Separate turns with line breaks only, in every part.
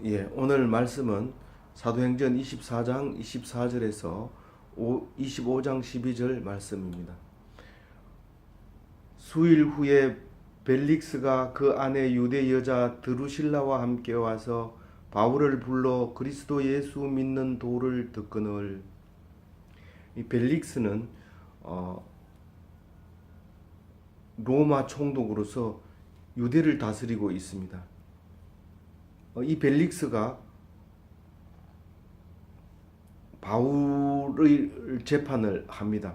오늘 말씀은 사도행전 24장 24절에서 25장 12절 말씀입니다. 수일 후에 벨릭스가 그 아내 유대 여자 드루실라와 함께 와서 바울을 불러 그리스도 예수 믿는 도를 듣거늘. 이 벨릭스는 로마 총독으로서 유대를 다스리고 있습니다. 이 벨릭스가 바울의 재판을 합니다.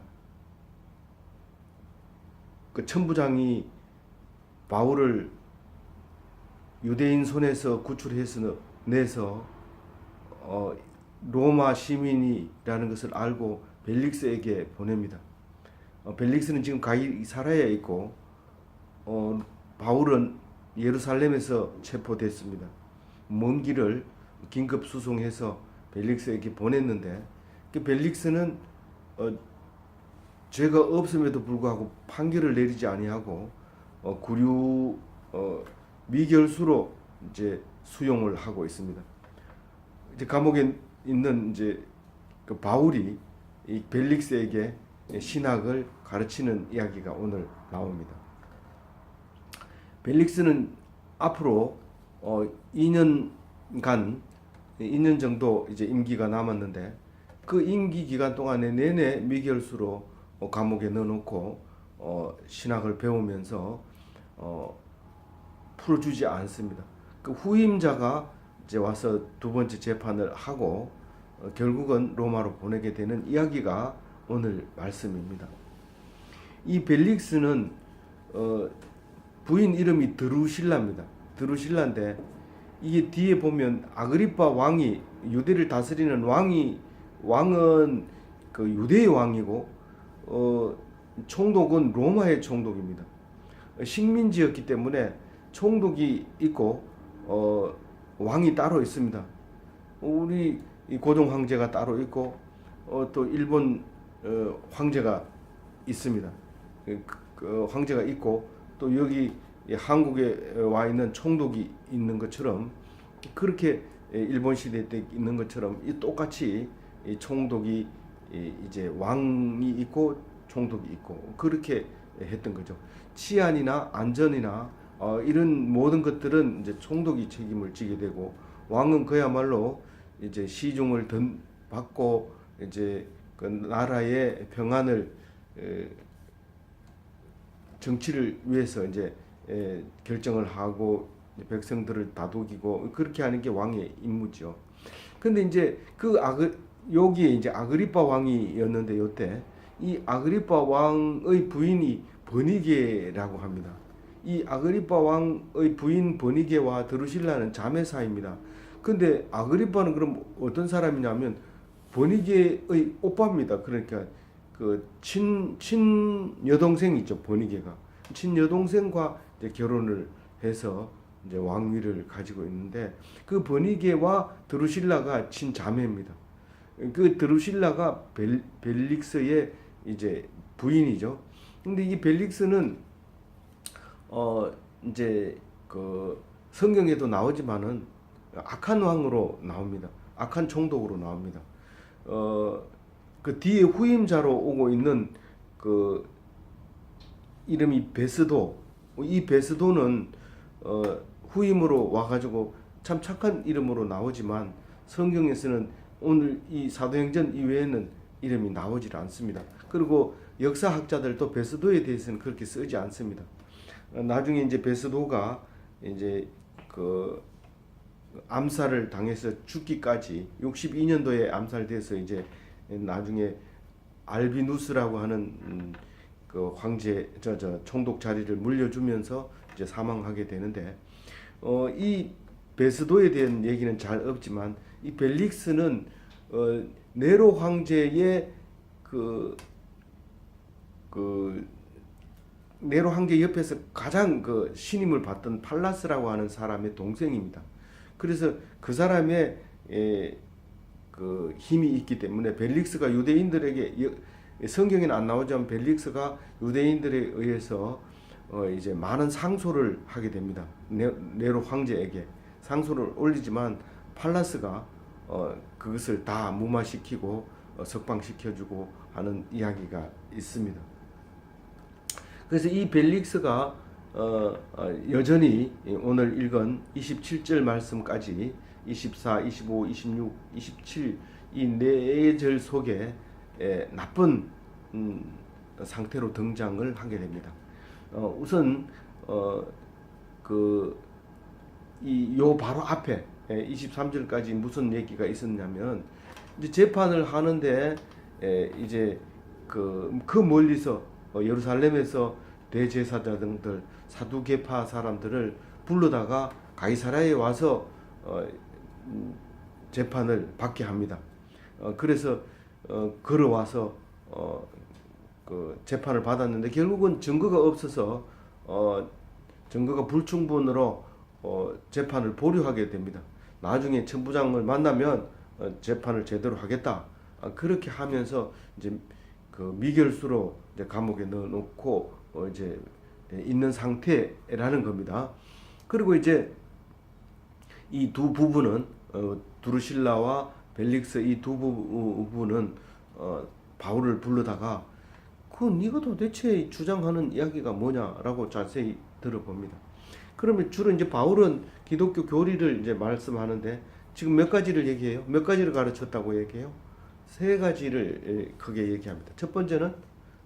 그 천부장이 바울을 유대인 손에서 구출해서 내서 로마 시민이라는 것을 알고 벨릭스에게 보냅니다. 벨릭스는 지금 가이사라에 있고 바울은 예루살렘에서 체포됐습니다. 먼 길을 긴급 수송해서 벨릭스에게 보냈는데 그 벨릭스는 죄가 없음에도 불구하고 판결을 내리지 아니하고 구류 미결수로 이제 수용을 하고 있습니다. 이제 감옥에 있는 이제 그 바울이 이 벨릭스에게 신학을 가르치는 이야기가 오늘 나옵니다. 벨릭스는 앞으로 2년 정도 이제 임기가 남았는데 그 임기 기간 동안에 내내 미결수로 감옥에 넣어놓고 신학을 배우면서 풀어주지 않습니다. 그 후임자가 이제 와서 두 번째 재판을 하고 결국은 로마로 보내게 되는 이야기가 오늘 말씀입니다. 이 벨릭스는 부인 이름이 드루실라입니다. 드루실라인데 이게 뒤에 보면 아그리파 왕이 유대를 다스리는 왕은 그 유대의 왕이고 총독은 로마의 총독입니다. 식민지였기 때문에 총독이 있고 왕이 따로 있습니다. 우리 고종 황제가 따로 있고 또 일본 황제가 있습니다. 그 황제가 있고 또 여기 한국에 와 있는 총독이 있는 것처럼 그렇게 일본 시대 때 있는 것처럼 똑같이 총독이 이제 왕이 있고 총독이 있고 그렇게 했던 거죠. 치안이나 안전이나 이런 모든 것들은 이제 총독이 책임을 지게 되고 왕은 그야말로 이제 시중을 받고 이제 그 나라의 평안을 정치를 위해서 이제 결정을 하고 백성들을 다독이고 그렇게 하는 게 왕의 임무죠. 근데 이제 여기에 이제 아그리파 왕이었는데 요때 이 아그리파 왕의 부인이 버니게라고 합니다. 이 아그리파 왕의 부인 버니게와 드루실라는 자매 사이입니다. 근데 아그리파는 그럼 어떤 사람이냐면 버니게의 오빠입니다. 그러니까 그 친 여동생 있죠. 버니게가 친 여동생과 이제 결혼을 해서 이제 왕위를 가지고 있는데 그 버니게와 드루실라가 친자매입니다. 그 드루실라가 벨릭스의 이제 부인이죠. 근데 이 벨릭스는 이제 그 성경에도 나오지만은 악한 왕으로 나옵니다. 악한 총독으로 나옵니다. 그 뒤에 후임자로 오고 있는 그 이름이 베스도. 이 베스도는 후임으로 와가지고 참 착한 이름으로 나오지만 성경에서는 오늘 이 사도행전 이외에는 이름이 나오질 않습니다. 그리고 역사학자들도 베스도에 대해서는 그렇게 쓰지 않습니다. 나중에 이제 베스도가 이제 그 암살을 당해서 죽기까지 62년도에 암살돼서 이제 나중에 알비누스라고 하는 그 황제 총독 자리를 물려주면서 이제 사망하게 되는데 이 베스도에 대한 얘기는 잘 없지만 이 벨릭스는 네로 황제의 네로 황제 옆에서 가장 그 신임을 받던 팔라스라고 하는 사람의 동생입니다. 그래서 그 사람의 그 힘이 있기 때문에 벨릭스가 유대인들에게 성경에는 안 나오지만 벨릭스가 유대인들에 의해서 이제 많은 상소를 하게 됩니다. 네로 황제에게 상소를 올리지만 팔라스가 그것을 다 무마시키고 석방시켜주고 하는 이야기가 있습니다. 그래서 이 벨릭스가 여전히 오늘 읽은 27절 말씀까지 24, 25, 26, 27 이 네 절 속에 나쁜 상태로 등장을 하게 됩니다. 우선 요 바로 앞에 23절까지 무슨 얘기가 있었냐면 이제 재판을 하는데 이제 그 멀리서 예루살렘에서 대제사장들 사두개파 사람들을 불러다가 가이사랴에 와서 재판을 받게 합니다. 그래서 걸어와서 그 재판을 받았는데 결국은 증거가 없어서 증거가 불충분으로 재판을 보류하게 됩니다. 나중에 천부장을 만나면 재판을 제대로 하겠다. 그렇게 하면서 이제 그 미결수로 이제 감옥에 넣어놓고 이제 있는 상태라는 겁니다. 그리고 이제 이 두 부부는 두루실라와 벨릭스 이 두 부부는 바울을 불러다가 네가 도대체 주장하는 이야기가 뭐냐라고 자세히 들어봅니다. 그러면 주로 이제 바울은 기독교 교리를 이제 말씀하는데 지금 몇 가지를 얘기해요? 몇 가지를 가르쳤다고 얘기해요? 세 가지를 크게 얘기합니다. 첫 번째는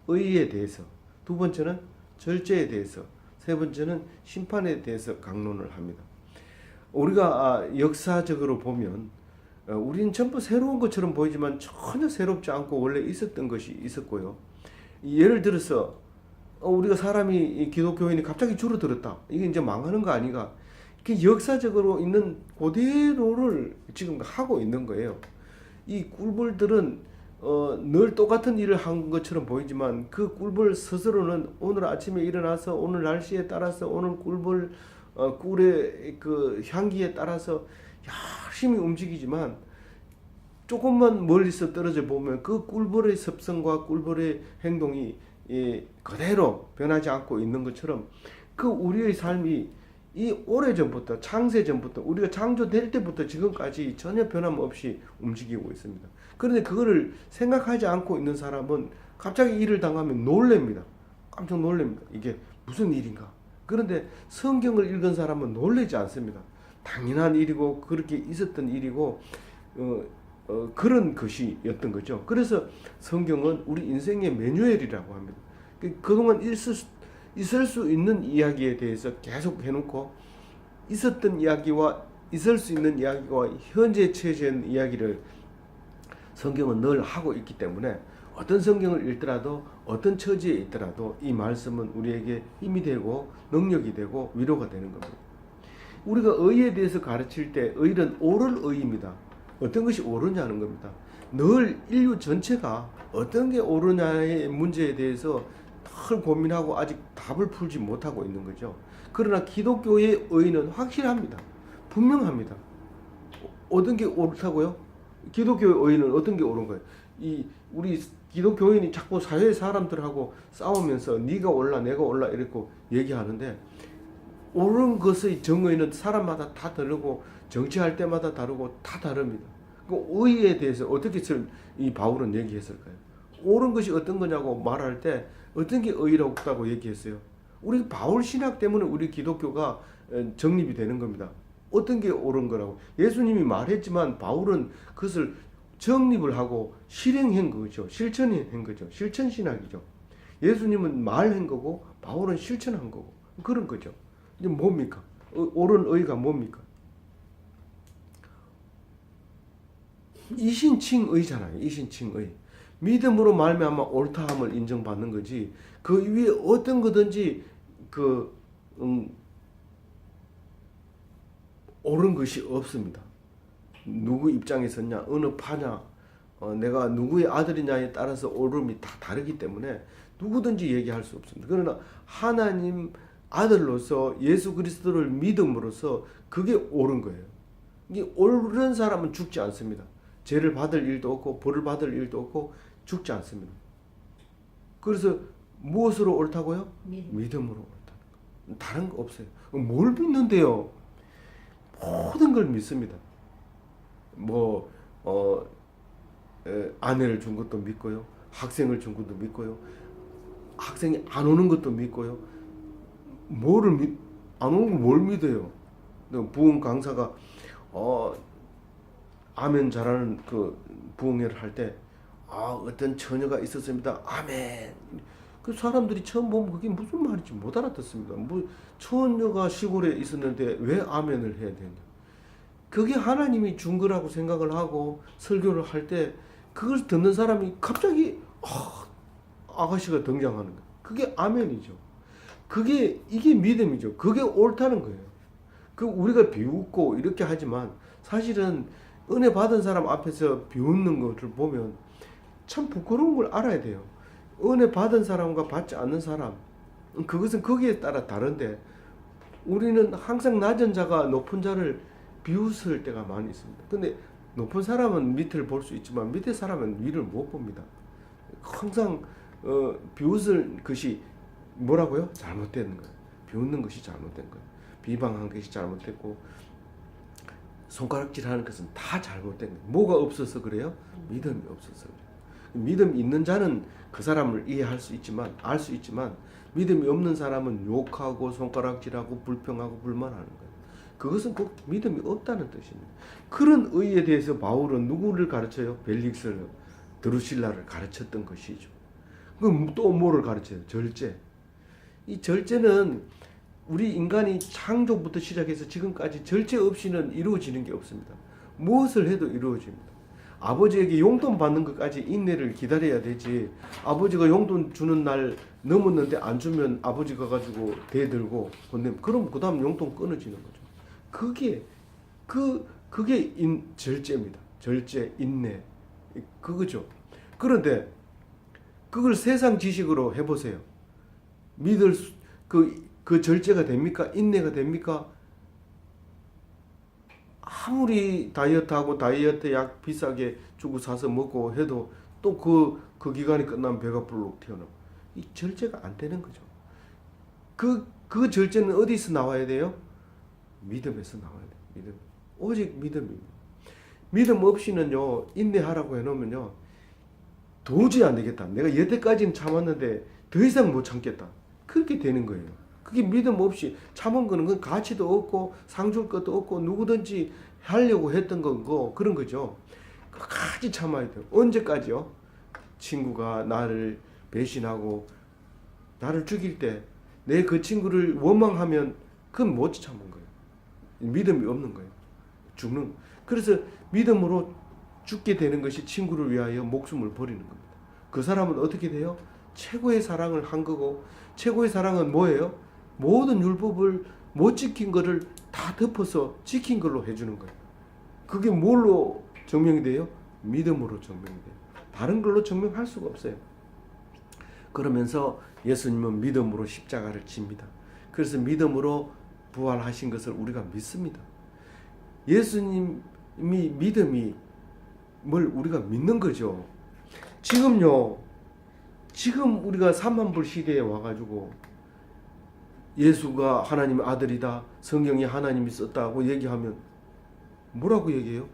의에 대해서, 두 번째는 절제에 대해서, 세 번째는 심판에 대해서 강론을 합니다. 우리가 역사적으로 보면 우리는 전부 새로운 것처럼 보이지만 전혀 새롭지 않고 원래 있었던 것이 있었고요. 예를 들어서 우리가 사람이 기독교인이 갑자기 줄어들었다. 이게 이제 망하는 거 아닌가? 이렇게 역사적으로 있는 그대로를 지금 하고 있는 거예요. 이 꿀벌들은 늘 똑같은 일을 한 것처럼 보이지만 그 꿀벌 스스로는 오늘 아침에 일어나서 오늘 날씨에 따라서 오늘 꿀벌 꿀의 그 향기에 따라서 열심히 움직이지만 조금만 멀리서 떨어져 보면 그 꿀벌의 습성과 꿀벌의 행동이 그대로 변하지 않고 있는 것처럼 그 우리의 삶이 이 오래전부터 창세전부터 우리가 창조될 때부터 지금까지 전혀 변함없이 움직이고 있습니다. 그런데 그거를 생각하지 않고 있는 사람은 갑자기 일을 당하면 놀랍니다. 깜짝 놀랍니다. 이게 무슨 일인가? 그런데 성경을 읽은 사람은 놀라지 않습니다. 당연한 일이고 그렇게 있었던 일이고 그런 것이었던 거죠. 그래서 성경은 우리 인생의 매뉴얼이라고 합니다. 그동안 있을 수 있는 이야기에 대해서 계속 해놓고 있었던 이야기와 있을 수 있는 이야기와 현재 처해진 이야기를 성경은 늘 하고 있기 때문에 어떤 성경을 읽더라도 어떤 처지에 있더라도 이 말씀은 우리에게 힘이 되고 능력이 되고 위로가 되는 겁니다. 우리가 의에 대해서 가르칠 때 의는 옳을 의입니다. 어떤 것이 옳으냐는 겁니다. 늘 인류 전체가 어떤 게 옳으냐의 문제에 대해서 늘 고민하고 아직 답을 풀지 못하고 있는 거죠. 그러나 기독교의 의는 확실합니다. 분명합니다. 어떤 게 옳다고요? 기독교의 의는 어떤 게 옳은 거예요? 우리 기독교인이 자꾸 사회 사람들하고 싸우면서 네가 옳라 내가 옳라 이렇게 얘기하는데 옳은 것의 정의는 사람마다 다 다르고 정치할 때마다 다르고 다 다릅니다. 그 의에 대해서 어떻게 이 바울은 얘기했을까요? 옳은 것이 어떤 거냐고 말할 때 어떤 게 의롭다고 얘기했어요? 우리 바울 신학 때문에 우리 기독교가 정립이 되는 겁니다. 어떤 게 옳은 거라고 예수님이 말했지만 바울은 그것을 정립을 하고 실행한 거죠. 실천한 거죠. 실천 신학이죠. 예수님은 말한 거고 바울은 실천한 거고 그런 거죠. 이제 뭡니까? 옳은 의가 뭡니까? 이신칭의잖아요. 이신칭의. 믿음으로 말미암아 옳다함을 인정받는 거지. 그 위에 어떤 거든지 옳은 것이 없습니다. 누구 입장에 섰냐, 어느 파냐, 내가 누구의 아들이냐에 따라서 옳음이 다 다르기 때문에 누구든지 얘기할 수 없습니다. 그러나 하나님 아들로서 예수 그리스도를 믿음으로써 그게 옳은 거예요. 이게 옳은 사람은 죽지 않습니다. 죄를 받을 일도 없고 벌을 받을 일도 없고 죽지 않습니다. 그래서 무엇으로 옳다고요? 믿음으로 옳다. 다른 거 없어요. 뭘 믿는데요? 모든 걸 믿습니다. 뭐 어, 아내를 준 것도 믿고요. 학생을 준 것도 믿고요. 학생이 안 오는 것도 믿고요. 안 오는 거 뭘 믿어요? 부흥 강사가 아멘 잘하는 그 부흥회를 할 때 어떤 처녀가 있었습니다. 아멘. 그 사람들이 처음 보면 그게 무슨 말인지 못 알아듣습니다. 뭐 처녀가 시골에 있었는데 왜 아멘을 해야 되냐? 그게 하나님이 준 거라고 생각을 하고 설교를 할 때 그걸 듣는 사람이 갑자기 아가씨가 등장하는 거예요. 그게 아멘이죠. 이게 믿음이죠. 그게 옳다는 거예요. 그 우리가 비웃고 이렇게 하지만 사실은 은혜 받은 사람 앞에서 비웃는 것을 보면 참 부끄러운 걸 알아야 돼요. 은혜 받은 사람과 받지 않는 사람, 그것은 거기에 따라 다른데 우리는 항상 낮은 자가 높은 자를 비웃을 때가 많이 있습니다. 근데 높은 사람은 밑을 볼 수 있지만 밑에 사람은 위를 못 봅니다. 항상 비웃을 것이 뭐라고요? 잘못된 거예요. 비웃는 것이 잘못된 거예요. 비방한 것이 잘못됐고 손가락질하는 것은 다 잘못된 거예요. 뭐가 없어서 그래요? 믿음이 없어서 그래요. 믿음 있는 자는 그 사람을 이해할 수 있지만 알 수 있지만 믿음이 없는 사람은 욕하고 손가락질하고 불평하고 불만하는 거예요. 그것은 꼭 믿음이 없다는 뜻입니다. 그런 의에 대해서 바울은 누구를 가르쳐요? 벨릭스를, 드루실라를 가르쳤던 것이죠. 그럼 또 뭐를 가르쳐요? 절제. 이 절제는 우리 인간이 창조부터 시작해서 지금까지 절제 없이는 이루어지는 게 없습니다. 무엇을 해도 이루어집니다. 아버지에게 용돈 받는 것까지 인내를 기다려야 되지. 아버지가 용돈 주는 날 넘었는데 안 주면 아버지가 가지고 대들고 혼내면 그럼 그 다음 용돈 끊어지는 거죠. 그게 절제입니다. 절제, 인내, 그거죠. 그런데 그걸 세상 지식으로 해보세요. 그 절제가 됩니까? 인내가 됩니까? 아무리 다이어트하고 다이어트 약 비싸게 주고 사서 먹고 해도 또 그 기간이 끝나면 배가 불룩 튀어나오고 이 절제가 안 되는 거죠. 그 절제는 어디서 나와야 돼요? 믿음에서 나와야 돼요. 믿음. 오직 믿음입니다. 믿음 없이는요, 인내하라고 해놓으면요, 도저히 안 되겠다. 내가 여태까지는 참았는데 더 이상 못 참겠다. 그렇게 되는 거예요. 그게 믿음 없이 참은 거는 그 가치도 없고 상줄 것도 없고 누구든지 하려고 했던 거고 그런 거죠. 끝까지 참아야 돼요. 언제까지요? 친구가 나를 배신하고 나를 죽일 때 내 그 친구를 원망하면 그건 못 참은 거예요. 믿음이 없는 거예요. 죽는. 그래서 믿음으로 죽게 되는 것이 친구를 위하여 목숨을 버리는 겁니다. 그 사람은 어떻게 돼요? 최고의 사랑을 한 거고 최고의 사랑은 뭐예요? 모든 율법을 못 지킨 거를 다 덮어서 지킨 걸로 해주는 거예요. 그게 뭘로 증명이 돼요? 믿음으로 증명이 돼요. 다른 걸로 증명할 수가 없어요. 그러면서 예수님은 믿음으로 십자가를 집니다. 그래서 믿음으로 부활하신 것을 우리가 믿습니다. 예수님이 믿음이 뭘 우리가 믿는 거죠. 지금요, 지금 우리가 3만불 시대에 와가지고 예수가 하나님의 아들이다, 성경이 하나님이 썼다고 얘기하면 뭐라고 얘기해요?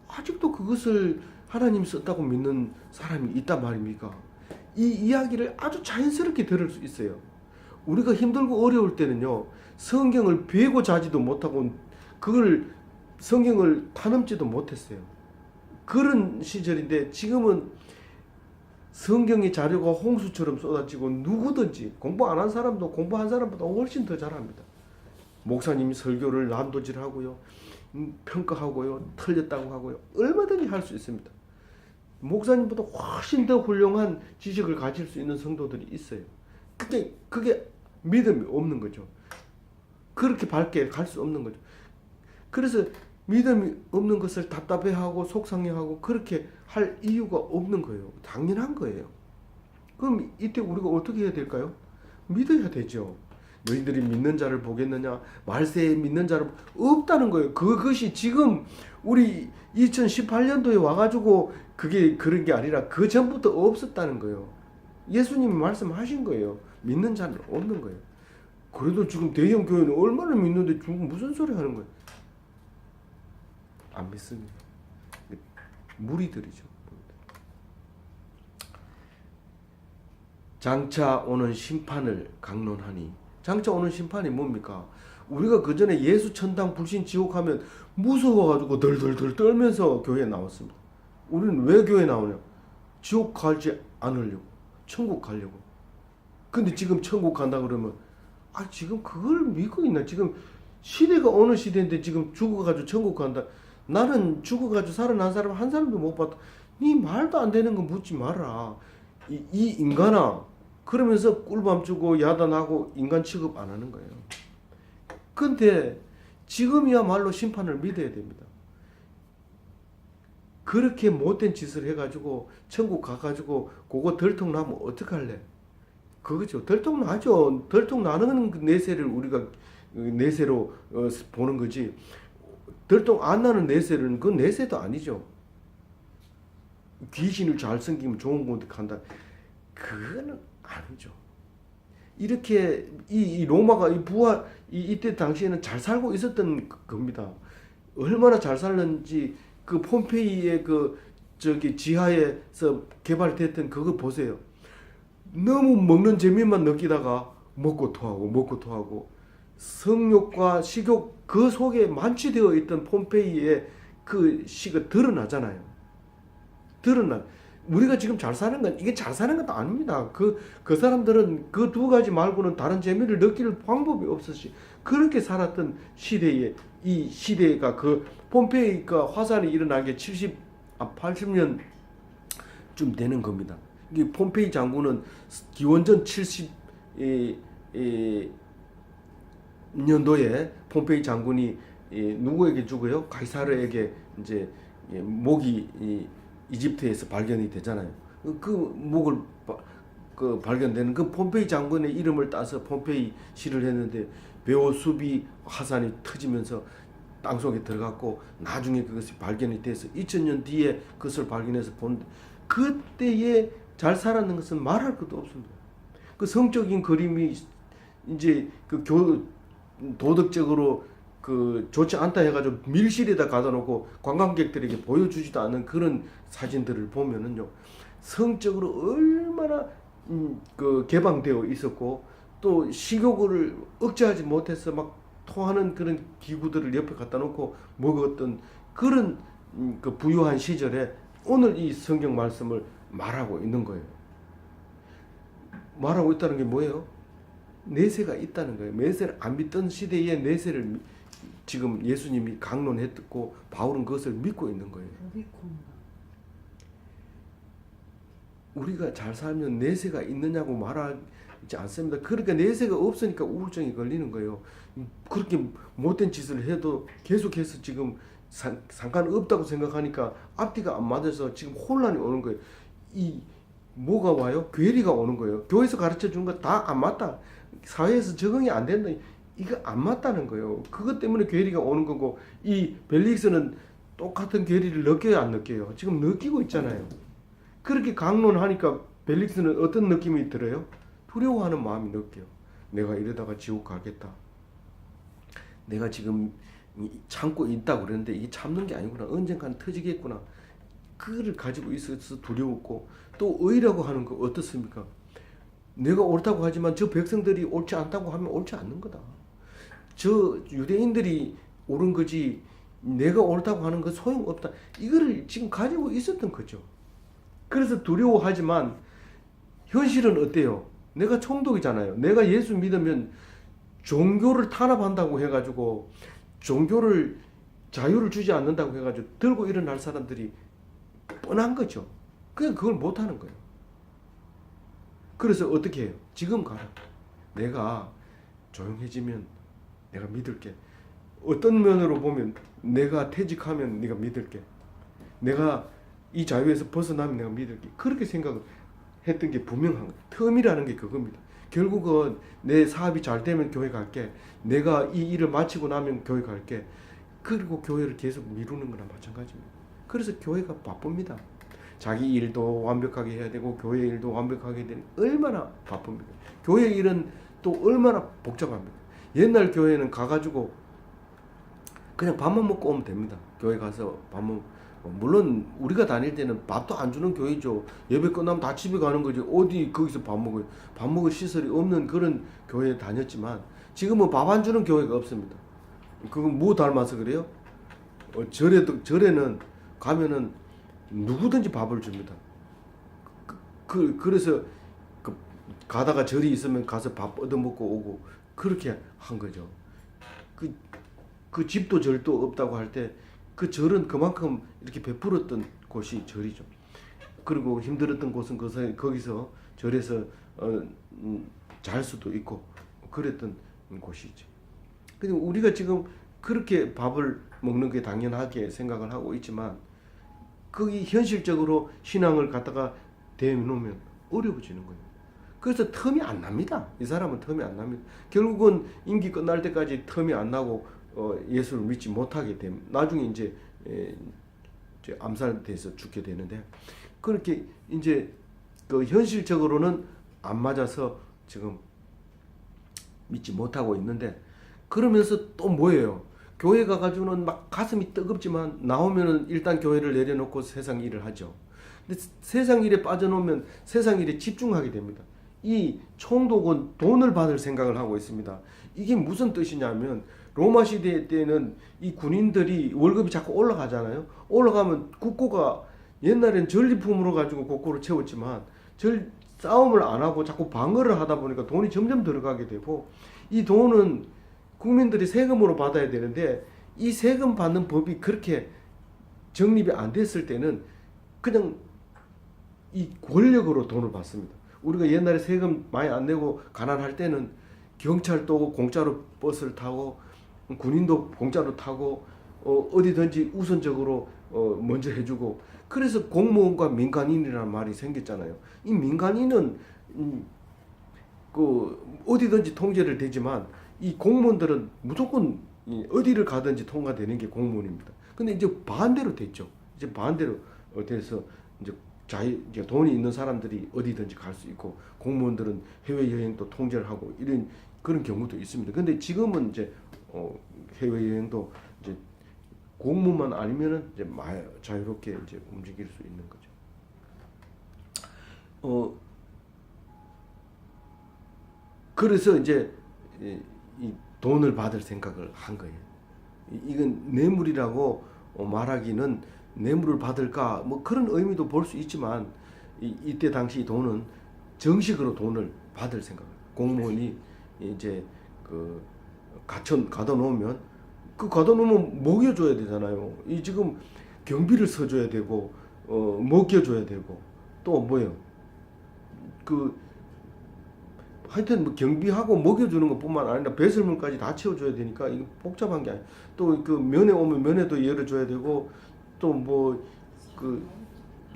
아직도 그것을 하나님이 썼다고 믿는 사람이 있단 말입니까? 이 이야기를 아주 자연스럽게 들을 수 있어요. 우리가 힘들고 어려울 때는요, 성경을 베고 자지도 못하고 그걸 성경을 타넘지도 못했어요. 그런 시절인데 지금은 성경의 자료가 홍수처럼 쏟아지고 누구든지 공부 안 한 사람도 공부한 사람보다 훨씬 더 잘합니다. 목사님이 설교를 난도질하고요, 평가하고요, 틀렸다고 하고요, 얼마든지 할 수 있습니다. 목사님보다 훨씬 더 훌륭한 지식을 가질 수 있는 성도들이 있어요. 그게 믿음이 없는 거죠. 그렇게 밝게 갈 수 없는 거죠. 그래서 믿음이 없는 것을 답답해하고 속상해하고 그렇게 할 이유가 없는 거예요. 당연한 거예요. 그럼 이때 우리가 어떻게 해야 될까요? 믿어야 되죠. 너희들이 믿는 자를 보겠느냐? 말세에 믿는 자를 없다는 거예요. 그것이 지금 우리 2018년도에 와가지고 그게 그런 게 아니라 그 전부터 없었다는 거예요. 예수님이 말씀하신 거예요. 믿는 자는 없는 거예요. 그래도 지금 대형 교회는 얼마나 믿는데 지금 무슨 소리 하는 거예요? 안 믿습니다. 무리들이죠. 장차 오는 심판을 강론하니, 장차 오는 심판이 뭡니까? 우리가 그 전에 예수 천당 불신 지옥 하면 무서워가지고 덜덜덜 떨면서 교회에 나왔습니다. 우리는 왜 교회에 나오냐? 지옥 가지 않으려고, 천국 가려고. 근데 지금 천국 간다 그러면 지금 그걸 믿고 있나? 지금 시대가 어느 시대인데 지금 죽어가지고 천국 간다. 나는 죽어가지고 살아난 사람 한 사람도 못 봤다. 네 말도 안 되는 거 묻지 마라. 이 인간아. 그러면서 꿀밤 주고 야단하고 인간 취급 안 하는 거예요. 근데 지금이야말로 심판을 믿어야 됩니다. 그렇게 못된 짓을 해가지고 천국 가가지고 그거 덜통나면 어떡할래? 그거죠. 덜통나죠. 덜통나는 내세를 우리가 내세로 보는 거지. 덜통 안 나는 내세는 그건 내세도 아니죠. 귀신을 잘 섬기면 좋은 곳에 간다. 그거는 아니죠. 이렇게 이 로마가 이 부활 이때 당시에는 잘 살고 있었던 겁니다. 얼마나 잘 살는지 그 폼페이의 그 저기 지하에서 개발됐던 그거 보세요. 너무 먹는 재미만 느끼다가 먹고 토하고 성욕과 식욕 그 속에 만취되어 있던 폼페이의 그 시가 드러나잖아요. 우리가 지금 잘 사는 건 이게 잘 사는 것도 아닙니다. 그 사람들은 그 두 가지 말고는 다른 재미를 느낄 방법이 없었지. 그렇게 살았던 시대에 이 시대가 그 폼페이가 화산이 일어난 게 80년 좀 되는 겁니다. 이 폼페이 장군은 기원전 년도에 폼페이 장군이 누구에게 주고요? 가이사르에게 이제 목이 이집트에서 발견이 되잖아요. 그 목을 발견되는 그 폼페이 장군의 이름을 따서 폼페이 시를 했는데 베오수비 화산이 터지면서 땅속에 들어갔고 나중에 그것이 발견이 돼서 2000년 뒤에 그것을 발견해서 본 그때에 잘 살았는 것은 말할 것도 없습니다. 그 성적인 그림이 이제 도덕적으로 좋지 않다 해가지고 밀실에다 가다 놓고 관광객들에게 보여주지도 않는 그런 사진들을 보면은요, 성적으로 얼마나 개방되어 있었고 또 식욕을 억제하지 못해서 막 토하는 그런 기구들을 옆에 갖다 놓고 먹었던 그런 그 부유한 시절에 오늘 이 성경 말씀을 말하고 있는 거예요. 말하고 있다는 게 뭐예요? 내세가 있다는 거예요. 내세를 안 믿던 시대에 내세를 지금 예수님이 강론했고 바울은 그것을 믿고 있는 거예요. 우리가 잘 살면 내세가 있느냐고 말하지 않습니다. 그러니까 내세가 없으니까 우울증이 걸리는 거예요. 그렇게 못된 짓을 해도 계속해서 지금 상관없다고 생각하니까 앞뒤가 안 맞아서 지금 혼란이 오는 거예요. 뭐가 와요? 괴리가 오는 거예요. 교회에서 가르쳐 준 거 다 안 맞다. 사회에서 적응이 안 된다. 이거 안 맞다는 거예요. 그것 때문에 괴리가 오는 거고, 이 벨릭스는 똑같은 괴리를 느껴요, 안 느껴요? 지금 느끼고 있잖아요. 그렇게 강론하니까 벨릭스는 어떤 느낌이 들어요? 두려워하는 마음이 느껴요. 내가 이러다가 지옥 가겠다. 내가 지금 참고 있다고 그랬는데 이게 참는 게 아니구나. 언젠가는 터지겠구나. 그거를 가지고 있어서 두려웠고, 또 의라고 하는 거 어떻습니까? 내가 옳다고 하지만 저 백성들이 옳지 않다고 하면 옳지 않는 거다. 저 유대인들이 옳은 거지 내가 옳다고 하는 거 소용없다. 이거를 지금 가지고 있었던 거죠. 그래서 두려워하지만 현실은 어때요? 내가 총독이잖아요. 내가 예수 믿으면 종교를 탄압한다고 해가지고 종교를 자유를 주지 않는다고 해가지고 들고 일어날 사람들이 뻔한 거죠. 그냥 그걸 못하는 거예요. 그래서 어떻게 해요? 지금 가라. 내가 조용해지면 내가 믿을게. 어떤 면으로 보면 내가 퇴직하면 네가 믿을게. 내가 이 자유에서 벗어나면 내가 믿을게. 그렇게 생각했던 게 분명한 거예요. 텀이라는 게 그겁니다. 결국은 내 사업이 잘 되면 교회 갈게. 내가 이 일을 마치고 나면 교회 갈게. 그리고 교회를 계속 미루는 거나 마찬가지입니다. 그래서 교회가 바쁩니다. 자기 일도 완벽하게 해야 되고 교회 일도 완벽하게 해야 되는 얼마나 바쁩니다. 교회 일은 또 얼마나 복잡합니다. 옛날 교회는 가가지고 그냥 밥만 먹고 오면 됩니다. 교회 가서 밥만 물론 우리가 다닐 때는 밥도 안 주는 교회죠. 예배 끝나면 다 집에 가는 거지. 어디 거기서 밥 먹어요. 밥 먹을 시설이 없는 그런 교회에 다녔지만 지금은 밥 안 주는 교회가 없습니다. 그건 뭐 닮아서 그래요? 절에는 가면은 누구든지 밥을 줍니다. 그래서 그 가다가 절이 있으면 가서 밥 얻어먹고 오고 그렇게 한 거죠. 그, 그 집도 절도 없다고 할 때 그 절은 그만큼 이렇게 베풀었던 곳이 절이죠. 그리고 힘들었던 곳은 거기서 절에서 잘 수도 있고 그랬던 곳이죠. 근데 우리가 지금 그렇게 밥을 먹는 게 당연하게 생각을 하고 있지만 거기 현실적으로 신앙을 갖다가 대놓으면 어려워지는 거예요. 그래서 텀이 안 납니다. 이 사람은 텀이 안 납니다. 결국은 임기 끝날 때까지 텀이 안 나고 예수를 믿지 못하게 되면 나중에 이제 암살돼서 죽게 되는데 그렇게 이제 그 현실적으로는 안 맞아서 지금 믿지 못하고 있는데 그러면서 또 뭐예요? 교회 가가지고는 막 가슴이 뜨겁지만 나오면은 일단 교회를 내려놓고 세상 일을 하죠. 근데 세상 일에 빠져놓으면 세상 일에 집중하게 됩니다. 이 총독은 돈을 받을 생각을 하고 있습니다. 이게 무슨 뜻이냐면 로마 시대 때는 이 군인들이 월급이 자꾸 올라가잖아요. 올라가면 국고가 옛날엔 전리품으로 가지고 국고를 채웠지만 싸움을 안 하고 자꾸 방어를 하다 보니까 돈이 점점 들어가게 되고 이 돈은 국민들이 세금으로 받아야 되는데 이 세금 받는 법이 그렇게 정립이 안 됐을 때는 그냥 이 권력으로 돈을 받습니다. 우리가 옛날에 세금 많이 안 내고 가난할 때는 경찰도 공짜로 버스를 타고 군인도 공짜로 타고 어디든지 우선적으로 먼저 해주고 그래서 공무원과 민간인이라는 말이 생겼잖아요. 이 민간인은 그 어디든지 통제를 되지만 이 공무원들은 무조건 어디를 가든지 통과되는 게 공무원입니다. 근데 이제 반대로 됐죠. 이제 반대로 돼서 이제 돈이 있는 사람들이 어디든지 갈 수 있고 공무원들은 해외 여행도 통제를 하고 이런 그런 경우도 있습니다. 근데 지금은 이제 해외 여행도 이제 공무만 아니면은 이제 자유롭게 이제 움직일 수 있는 거죠. 그래서 이제 이 돈을 받을 생각을 한 거예요. 이건 뇌물이라고 말하기는 뇌물을 받을까 뭐 그런 의미도 볼 수 있지만 이때 당시 돈은 정식으로 돈을 받을 생각. 공무원이 이제 그 가둬놓으면 가둬놓으면 먹여줘야 되잖아요. 이 지금 경비를 서줘야 되고 먹여줘야 되고 또 뭐예요? 하여튼 뭐 경비하고 먹여주는 것뿐만 아니라 배설물까지 다 채워줘야 되니까 이거 복잡한 게 아니에요. 또 그 면회 오면 면회도 열어줘야 되고 또 뭐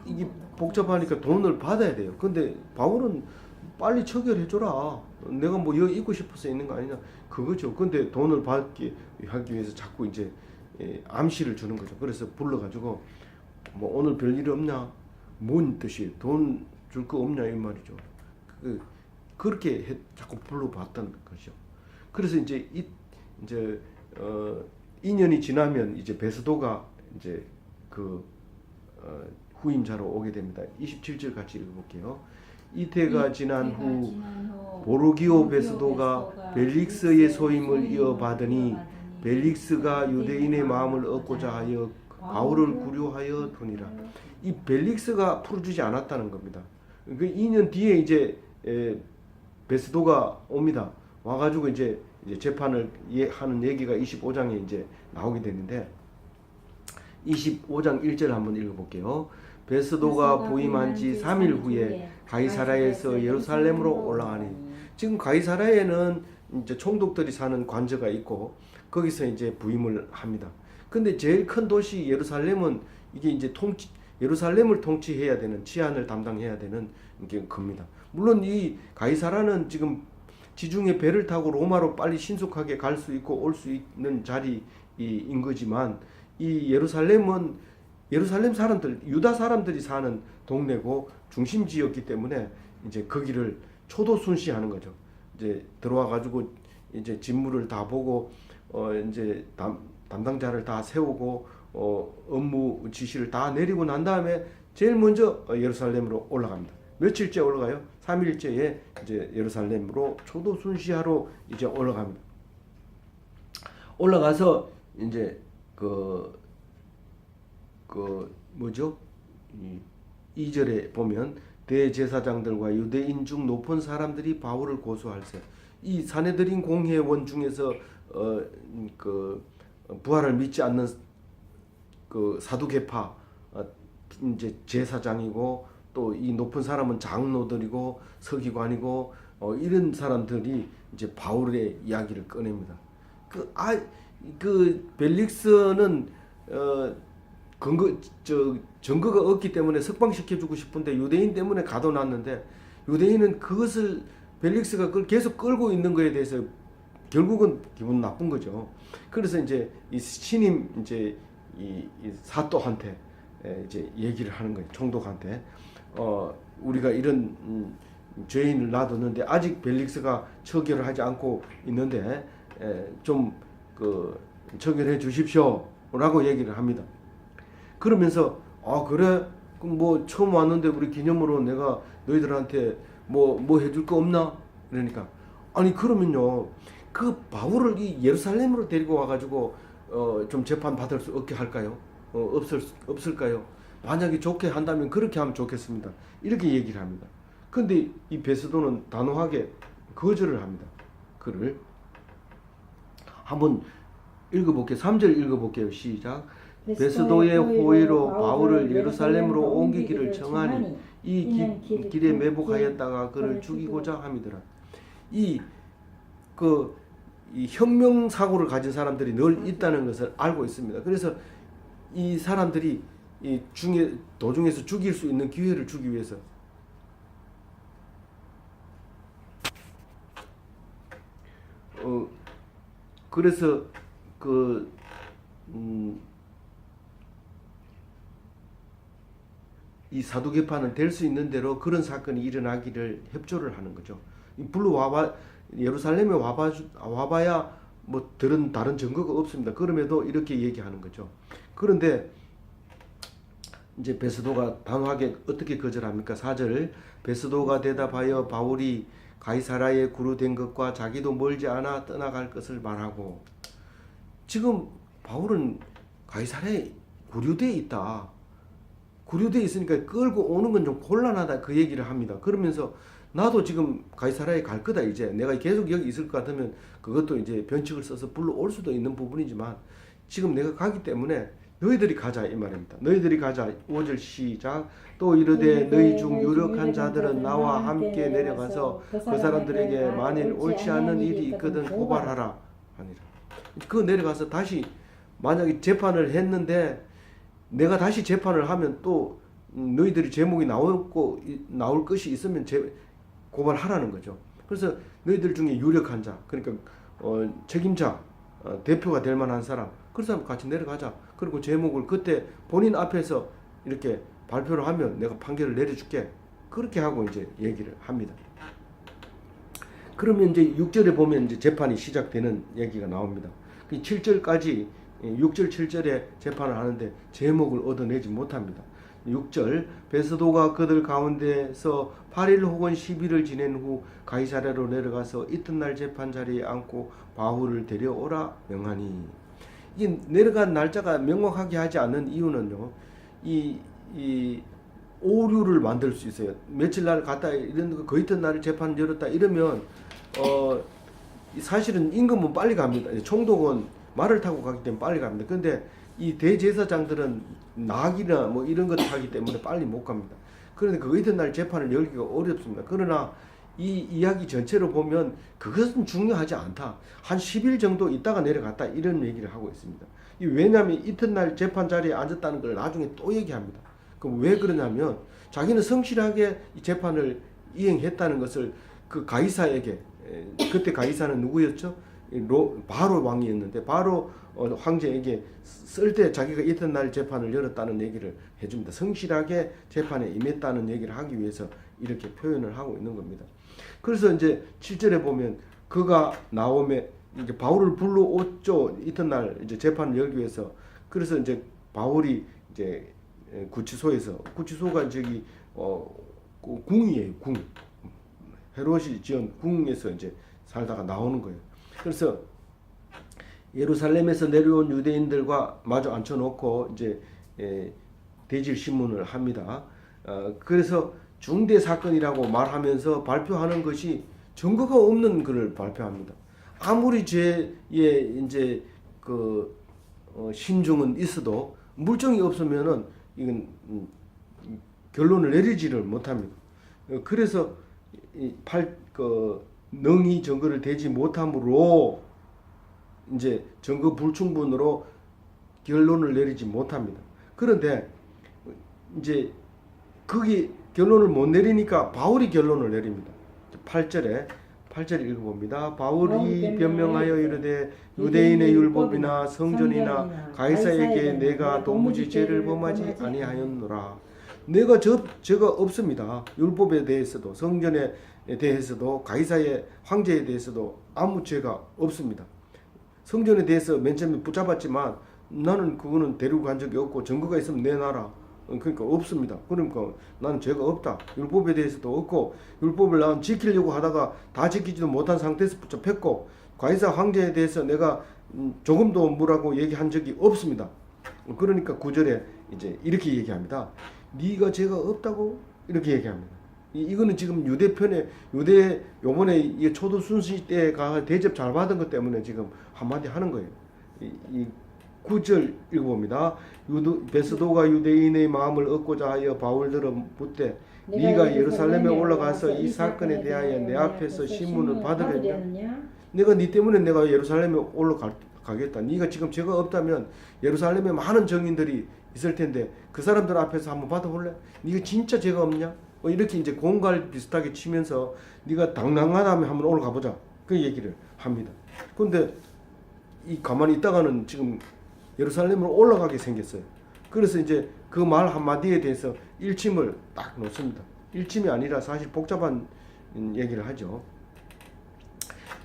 이게 복잡하니까 돈을 받아야 돼요. 근데 바울은 빨리 처결해줘라. 내가 뭐 여기 있고 싶어서 있는 거 아니냐 그거죠. 근데 돈을 받기 하기 위해서 자꾸 이제 암시를 주는 거죠. 그래서 불러가지고 뭐 오늘 별일 없냐? 뭔 뜻이에요? 돈 줄 거 없냐 이 말이죠. 그렇게 자꾸 불러봤던 것이죠. 그래서 이제 2년이 지나면 이제 베스도가 이제 후임자로 오게 됩니다. 27절 같이 읽어볼게요. 이태가 지난 후 보르기오 베스도가 벨릭스의 소임을 이어받으니 벨릭스가 유대인의 마음을 얻고자 하여 바울을 구류하여 두니라. 이 벨릭스가 풀어주지 않았다는 겁니다. 그 2년 뒤에 이제 베스도가 옵니다. 와가지고 이제 재판을 하는 얘기가 25장에 이제 나오게 되는데 25장 1절 한번 읽어볼게요. 베스도가 부임한 지 3일 후에 가이사라에서 예루살렘으로 올라가니 지금 가이사라에는 이제 총독들이 사는 관저가 있고 거기서 이제 부임을 합니다. 근데 제일 큰 도시 예루살렘은 이게 이제 예루살렘을 통치해야 되는 치안을 담당해야 되는 게 겁니다. 물론 이 가이사라는 지금 지중해 배를 타고 로마로 빨리 신속하게 갈 수 있고 올 수 있는 자리인 거지만 이 예루살렘은 예루살렘 사람들, 유다 사람들이 사는 동네고 중심지였기 때문에 이제 거기를 초도순시하는 거죠. 이제 들어와 가지고 이제 직무를 다 보고 이제 담당자를 다 세우고 업무 지시를 다 내리고 난 다음에 제일 먼저 예루살렘으로 올라갑니다. 며칠째 올라가요? 3일째에 이제 예루살렘으로 초도 순시하러 이제 올라갑니다. 올라가서 이제 뭐죠? 2절에 보면 대제사장들과 유대인 중 높은 사람들이 바울을 고소할세. 이 사내들인 공회원 중에서 부활을 믿지 않는 그 사두개파 이제 제사장이고 또 이 높은 사람은 장로들이고 서기관이고 이런 사람들이 이제 바울의 이야기를 꺼냅니다. 벨릭스는 증거가 없기 때문에 석방시켜주고 싶은데 유대인 때문에 가둬놨는데 유대인은 그것을 벨릭스가 그걸 계속 끌고 있는 거에 대해서 결국은 기분 나쁜 거죠. 그래서 이제 이 신임 이제 이 사또한테 이제 얘기를 하는 거예요. 총독한테 우리가 이런 죄인을 놔뒀는데 아직 벨릭스가 처결을 하지 않고 있는데 좀 처결해 주십시오라고 얘기를 합니다. 그러면서 그래 그럼 뭐 처음 왔는데 우리 기념으로 내가 너희들한테 뭐 해줄 거 없나? 그러니까 아니 그러면요 그 바울을 이 예루살렘으로 데리고 와가지고 좀 재판 받을 수 없게 할까요? 없을까요? 만약에 좋게 한다면 그렇게 하면 좋겠습니다. 이렇게 얘기를 합니다. 근데 이 베스도는 단호하게 거절을 합니다. 그를 한번 읽어볼게요. 3절 읽어볼게요. 시작. 베스도의 호의로 바울을 예루살렘으로 옮기기를 청하니 이 길에 매복하였다가 그를 죽이고자 함이더라. 이 혁명 사고를 가진 사람들이 늘 있다는 것을 알고 있습니다. 그래서 이 사람들이 이 도중에서 죽일 수 있는 기회를 주기 위해서 그래서 이 사두개파는 될 수 있는 대로 그런 사건이 일어나기를 협조를 하는 거죠. 예루살렘에 와봐야 뭐 다른 증거가 없습니다. 그럼에도 이렇게 얘기하는 거죠. 그런데 이제 베스도가 단호하게 어떻게 거절합니까? 4절 베스도가 대답하여 바울이 가이사라에 구류된 것과 자기도 멀지 않아 떠나갈 것을 말하고 지금 바울은 가이사라에 구류되어 있다. 구류되어 있으니까 끌고 오는 건 좀 곤란하다 그 얘기를 합니다. 그러면서 나도 지금 가이사라에 갈 거다 이제 내가 계속 여기 있을 것 같으면 그것도 이제 변칙을 써서 불러올 수도 있는 부분이지만 지금 내가 가기 때문에 너희들이 가자 이 말입니다. 너희들이 가자. 5절 시작. 또 이르되 너희 중 유력한 자들은 나와 함께 내려가서 그 사람들에게 만일 옳지 않는 일이 있거든 고발하라 하니라. 그 내려가서 다시 만약에 재판을 했는데 내가 다시 재판을 하면 또 너희들이 제목이 나올 것이 있으면 고발하라는 거죠. 그래서 너희들 중에 유력한 자 그러니까 책임자 대표가 될 만한 사람 그 사람 같이 내려가자. 그리고 제목을 그때 본인 앞에서 이렇게 발표를 하면 내가 판결을 내려줄게. 그렇게 하고 이제 얘기를 합니다. 그러면 이제 6절에 보면 이제 재판이 시작되는 얘기가 나옵니다. 7절까지 6절 7절에 재판을 하는데 제목을 얻어내지 못합니다. 6절 베스도가 그들 가운데서 8일 혹은 10일을 지낸 후 가이사랴로 내려가서 이튿날 재판 자리에 앉고 바울을 데려오라 명하니 이 내려간 날짜가 명확하게 하지 않는 이유는요. 이 오류를 만들 수 있어요. 며칠 날 갔다 이런 거 이튿 날에 재판 열었다 이러면 사실은 임금은 빨리 갑니다. 총독은 말을 타고 가기 때문에 빨리 갑니다. 근데 이 대제사장들은 낙이나 뭐 이런 것 하기 때문에 빨리 못 갑니다. 그런데 그 이튿날 재판을 열기가 어렵습니다. 그러나 이 이야기 전체로 보면 그것은 중요하지 않다. 한 10일 정도 있다가 내려갔다 이런 얘기를 하고 있습니다. 왜냐하면 이튿날 재판 자리에 앉았다는 걸 나중에 또 얘기합니다. 그럼 왜 그러냐면 자기는 성실하게 이 재판을 이행했다는 것을 그 가이사에게 그때 가이사는 누구였죠? 바로 왕이었는데 바로 황제에게 쓸 때 자기가 이튿날 재판을 열었다는 얘기를 해줍니다. 성실하게 재판에 임했다는 얘기를 하기 위해서 이렇게 표현을 하고 있는 겁니다. 그래서 이제 7절에 보면 그가 나옴에 이제 바울을 불러왔죠. 이튿날 이제 재판을 열기 위해서. 그래서 이제 바울이 이제 구치소가 저기 궁이에요. 궁. 헤롯이 지은 궁에서 이제 살다가 나오는 거예요. 그래서 예루살렘에서 내려온 유대인들과 마주 앉혀놓고 이제 대질 신문을 합니다. 그래서 중대 사건이라고 말하면서 발표하는 것이 증거가 없는 글을 발표합니다. 아무리 죄에 이제 심증은 있어도 물증이 없으면은 이건 결론을 내리지를 못합니다. 그래서 능히 증거를 대지 못함으로 이제 증거 불충분으로 결론을 내리지 못합니다. 그런데 이제 거기 결론을 못 내리니까 바울이 결론을 내립니다. 8절 읽어봅니다. 바울이 변명하여 이르되 유대인의 율법이나 성전이나 가이사에게 내가 도무지 죄를 범하지 아니하였노라. 내가 죄가 없습니다. 율법에 대해서도 성전에 대해서도 가이사의 황제에 대해서도 아무 죄가 없습니다. 성전에 대해서 맨 처음에 붙잡았지만 나는 그거는 데리고 간 적이 없고 증거가 있으면 내놔라. 그러니까 없습니다. 그러니까 나는 죄가 없다. 율법에 대해서도 없고 율법을 난 지키려고 하다가 다 지키지도 못한 상태에서 붙잡혔고 가이사 황제에 대해서 내가 조금도 뭐라고 얘기한 적이 없습니다. 그러니까 9절에 이제 이렇게 얘기합니다. 네가 죄가 없다고 이렇게 얘기합니다. 이거는 지금 유대 요번에 이 초도 순시 때가 대접 잘 받은 것 때문에 지금 한마디 하는 거예요. 이 9절 읽어봅니다. 베스도가 유대인의 마음을 얻고자 하여 바울들은 묻되 네가 예루살렘에 올라가서 이 사건에 대하여 내 앞에서 신문을 받으려냐? 내가 네 때문에 내가 예루살렘에 올라가겠다. 네가 지금 죄가 없다면 예루살렘에 많은 정인들이 있을 텐데 그 사람들 앞에서 한번 받아볼래? 네가 진짜 죄가 없냐? 이렇게 이제 공갈 비슷하게 치면서 네가 당당하다면 한번 올라가 보자. 그 얘기를 합니다. 그런데 이 가만히 있다가는 지금 예루살렘으로 올라가게 생겼어요. 그래서 이제 그 말 한마디에 대해서 일침을 딱 놓습니다. 일침이 아니라 사실 복잡한 얘기를 하죠.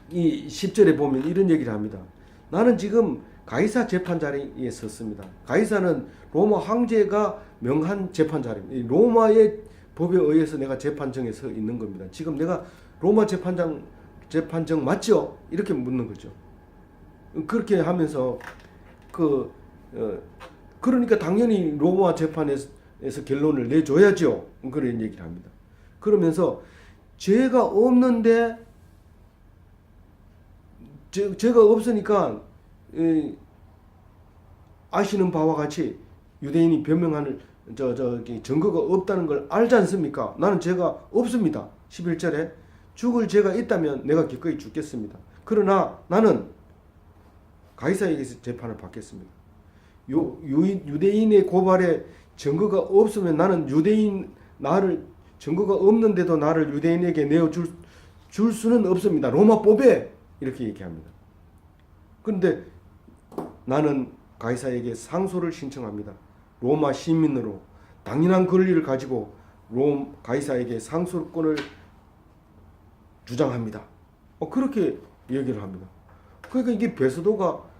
이 10절에 보면 이런 얘기를 합니다. 나는 지금 가이사 재판 자리에 섰습니다. 가이사는 로마 황제가 명한 재판 자리입니다. 로마의 법에 의해서 내가 재판정에 서 있는 겁니다. 지금 내가 로마 재판정 맞죠? 이렇게 묻는 거죠. 그렇게 하면서 그러니까 당연히 로마 재판에서 결론을 내줘야죠. 그런 얘기를 합니다. 그러면서 죄가 없는데 죄가 없으니까 아시는 바와 같이 유대인이 변명하는 증거가 없다는 걸 알지 않습니까? 나는 죄가 없습니다. 11절에 죽을 죄가 있다면 내가 기꺼이 죽겠습니다. 그러나 나는 가이사에게서 재판을 받겠습니다. 유대인의 고발에 증거가 없으면 나는 증거가 없는데도 나를 유대인에게 내어줄 수는 없습니다. 로마법에 이렇게 얘기합니다. 그런데 나는 가이사에게 상소를 신청합니다. 로마 시민으로 당연한 권리를 가지고 가이사에게 상소권을 주장합니다. 그렇게 얘기를 합니다. 그러니까 이게 베스도가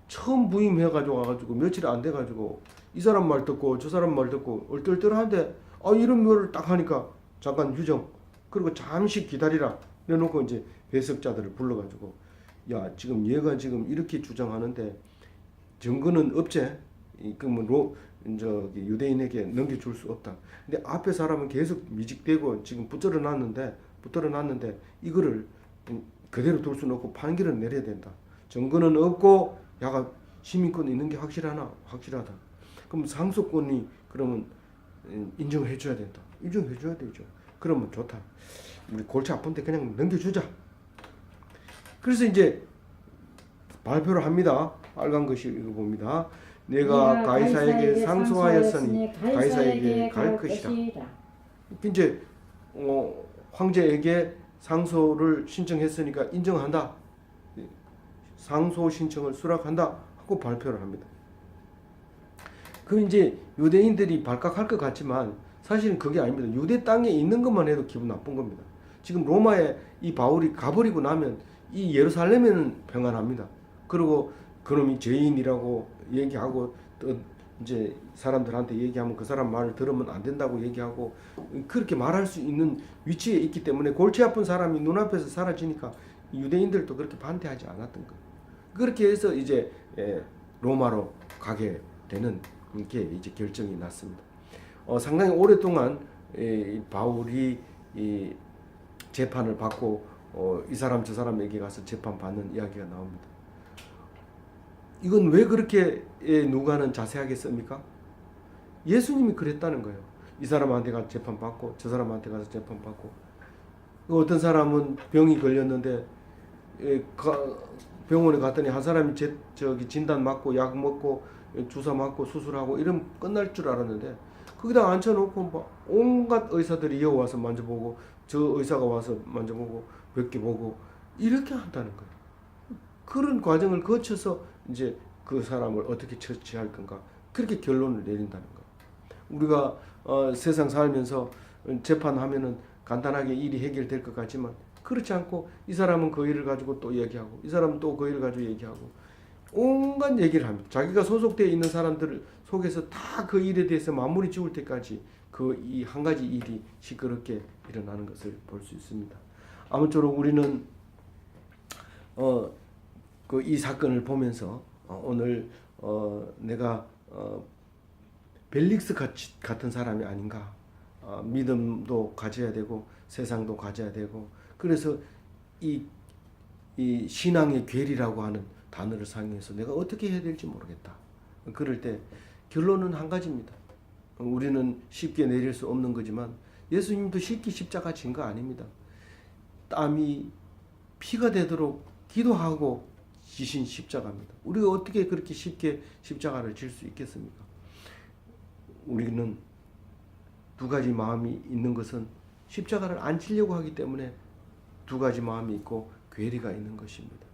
처음 부임해가지고 와가지고 며칠 안 돼가지고 이 사람 말 듣고 저 사람 말 듣고 얼떨떨한데 이런 말을 딱 하니까 잠깐 휴정 그리고 잠시 기다리라 내놓고 이제 해석자들을 불러가지고 야 지금 얘가 지금 이렇게 주장하는데 증거는 없지? 그러면 유대인에게 넘겨줄 수 없다. 근데 앞에 사람은 계속 미직되고 지금 붙들어 놨는데 이거를 그대로 둘 수는 없고 판결을 내려야 된다. 증거는 없고 야가 시민권이 있는 게 확실하다. 그럼 상소권이 그러면 인정해 줘야 된다. 인정해 줘야 되죠. 그러면 좋다. 우리 골치 아픈데 그냥 넘겨주자. 그래서 이제 발표를 합니다. 빨간 것이 이거 봅니다. 내가 가이사에게 상소하였으니 가이사에게 갈 것이다. 이제 황제에게 상소를 신청했으니까 인정한다. 상소 신청을 수락한다 하고 발표를 합니다. 그럼 이제 유대인들이 발각할 것 같지만 사실은 그게 아닙니다. 유대 땅에 있는 것만 해도 기분 나쁜 겁니다. 지금 로마에 이 바울이 가버리고 나면 이 예루살렘에는 평안합니다. 그리고 그놈이 죄인이라고 얘기하고 또 이제 사람들한테 얘기하면 그 사람 말을 들으면 안 된다고 얘기하고 그렇게 말할 수 있는 위치에 있기 때문에 골치 아픈 사람이 눈앞에서 사라지니까 유대인들도 그렇게 반대하지 않았던 거예요. 그렇게 해서 이제 로마로 가게 되는 게 이제 결정이 났습니다. 상당히 오랫동안 바울이 이 재판을 받고 이 사람 저 사람에게 가서 재판 받는 이야기가 나옵니다. 이건 왜 그렇게 누가는 자세하게 씁니까? 예수님이 그랬다는 거예요. 이 사람한테 가서 재판 받고 저 사람한테 가서 재판 받고 어떤 사람은 병이 걸렸는데 병원에 갔더니 한 사람이 저기 진단 맞고 약 먹고 주사 맞고 수술하고 이러면 끝날 줄 알았는데 거기다 앉혀놓고 뭐 온갖 의사들이 이어와서 만져보고 저 의사가 와서 만져보고 몇 개 보고 이렇게 한다는 거예요. 그런 과정을 거쳐서 이제 그 사람을 어떻게 처치할 건가 그렇게 결론을 내린다는 거예요. 우리가 세상 살면서 재판하면은 간단하게 일이 해결될 것 같지만 그렇지 않고 이 사람은 그 일을 가지고 또 얘기하고 이 사람은 또 그 일을 가지고 얘기하고 온갖 얘기를 합니다. 자기가 소속되어 있는 사람들 속에서 다 그 일에 대해서 마무리 지을 때까지 그 이 한 가지 일이 시끄럽게 일어나는 것을 볼 수 있습니다. 아무쪼록 우리는 그 이 사건을 보면서 오늘 내가 벨릭스 같은 사람이 아닌가, 믿음도 가져야 되고 세상도 가져야 되고 그래서 이 신앙의 괴리라고 하는 단어를 사용해서 내가 어떻게 해야 될지 모르겠다. 그럴 때 결론은 한 가지입니다. 우리는 쉽게 내릴 수 없는 거지만 예수님도 쉽게 십자가 진 거 아닙니다. 땀이 피가 되도록 기도하고 지신 십자가입니다. 우리가 어떻게 그렇게 쉽게 십자가를 질 수 있겠습니까? 우리는 두 가지 마음이 있는 것은 십자가를 안 지려고 하기 때문에 두 가지 마음이 있고 괴리가 있는 것입니다.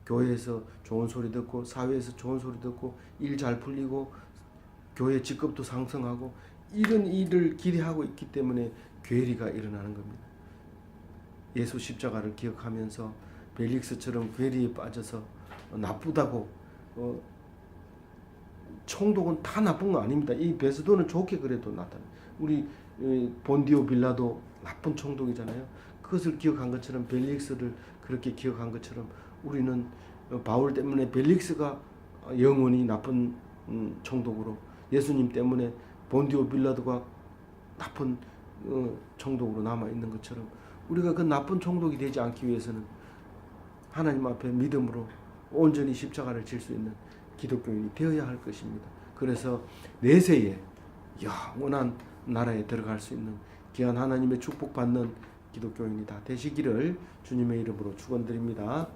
교회에서 좋은 소리 듣고 사회에서 좋은 소리 듣고 일 잘 풀리고 교회 직급도 상승하고 이런 일을 기대하고 있기 때문에 괴리가 일어나는 겁니다. 예수 십자가를 기억하면서 벨릭스처럼 괴리에 빠져서 나쁘다고 총독은 다 나쁜 거 아닙니다. 이 베스도는 좋게 그래도 나타나. 우리 본디오 빌라도 나쁜 총독이잖아요. 그것을 기억한 것처럼 벨릭스를 그렇게 기억한 것처럼 우리는 바울 때문에 벨릭스가 영원히 나쁜 총독으로 예수님 때문에 본디오 빌라도가 나쁜 총독으로 남아 있는 것처럼 우리가 그 나쁜 총독이 되지 않기 위해서는 하나님 앞에 믿음으로 온전히 십자가를 질 수 있는 기독교인이 되어야 할 것입니다. 그래서 내세에 영원한 나라에 들어갈 수 있는 귀한 하나님의 축복받는 기독교인이 다 되시기를 주님의 이름으로 축원드립니다.